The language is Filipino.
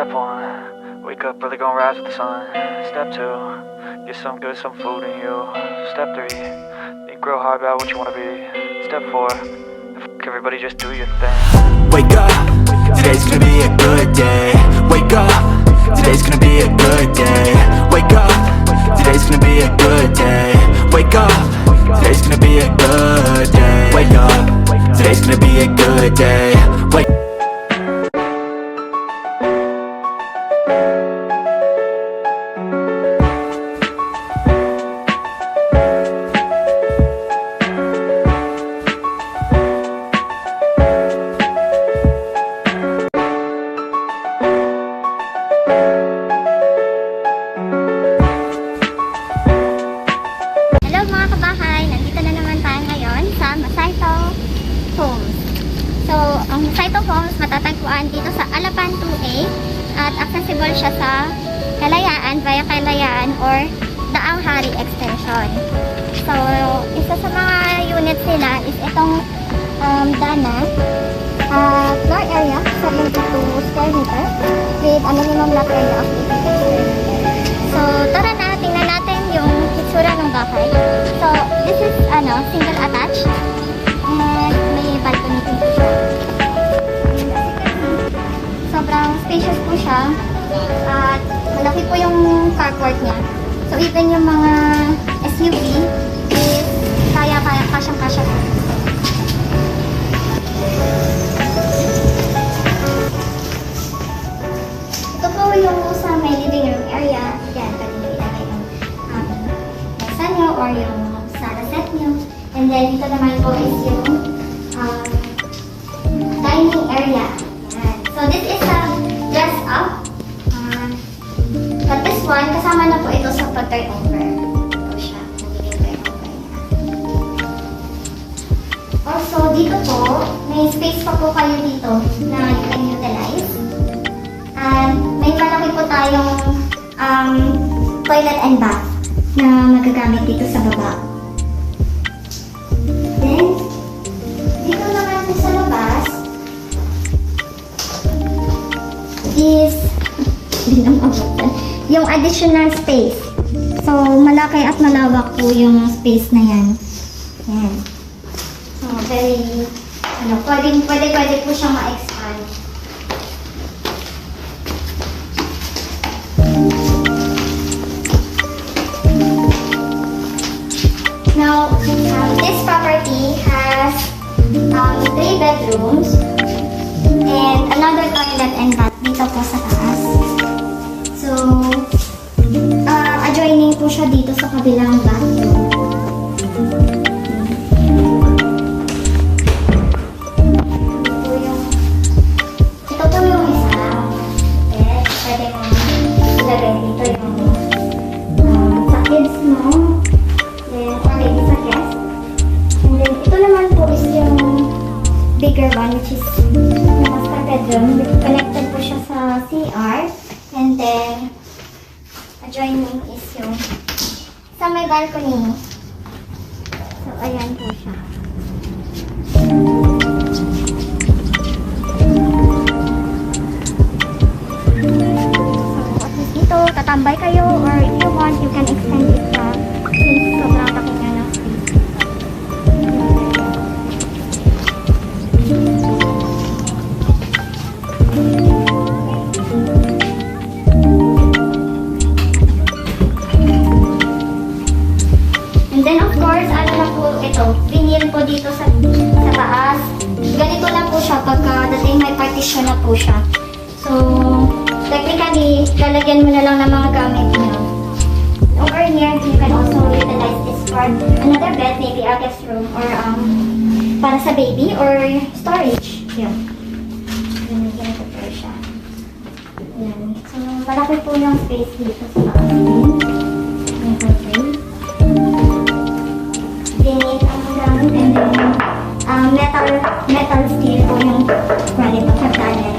Step 1, wake up early, gonna rise with the sun. Step 2, get some good, some food in you. Step 3, think real hard about what you wanna be. Step 4, everybody just do your thing. Wake up, today's gonna be a good day. Wake up, today's gonna be a good day. Wake up, today's gonna be a good day. Wake up, today's gonna be a good day. Wake up, today's gonna be a good day. Wake Masaito Homes matatagpuan dito sa Alapan 2A at accessible siya sa Kalayaan, via Kalayaan or Daang Hari Extension. So, isa sa mga units nila is itong Dana floor area, 72 square meter with a minimum lot area of 80. So, tara na, tingnan natin yung itsura ng bahay. So, this is single attached and may balcony din po siya. Sobrang spacious po siya at malaki po yung carport niya. So even yung mga SUV is kasyang-kasya po. Ito po yung sa may living room area. Yan, pwede nyo ilagay yung mesa nyo or yung sala set nyo. And then ito naman po is yung dining area. So this is a dress up. But this one, kasama na po ito sa pag-turnover. Ito siya, nagiging turnover niya. Also, dito po, may space pa po kayo dito na you can utilize. And may malaki po tayong toilet and bath na magagamit dito sa baba. Then, dito naman po sa labas, is yung additional space. So, malaki at malawak po yung space na yan. Yan. So, very, pwede po siyang ma-expand. Now, this property has 3 bedrooms and another toilet and bath dito po sa taas. So, adjoining po siya dito sa kabilang bathroom. Ito po yung isa. Okay, pwede mo ilagay dito yung sa kids mo. Then, or maybe sa guest. And then, ito naman po is yung bigger one, which is master bedroom. Connected po siya sa CR. And then, adjoining is yung sa may balcony. So, ayan po siya. So, at least dito, tatambay kayo or if you want, you can extend it pa. Since sobrang laki niya ng space. And then of course, ano na po ito, vinyl po dito sa taas. Ganito na po siya pagkadating may partition na po siya. So, technically, lalagyan mo na lang ng mga gamit niyo. Over here, you can also utilize this for another bed, maybe a guest room or para sa baby or storage. Yan. Ganito po siya. Yan. So, malaki po yung space dito sa taas. Vinyl ang gamit and then metal steel po yung pwede pagkakalan.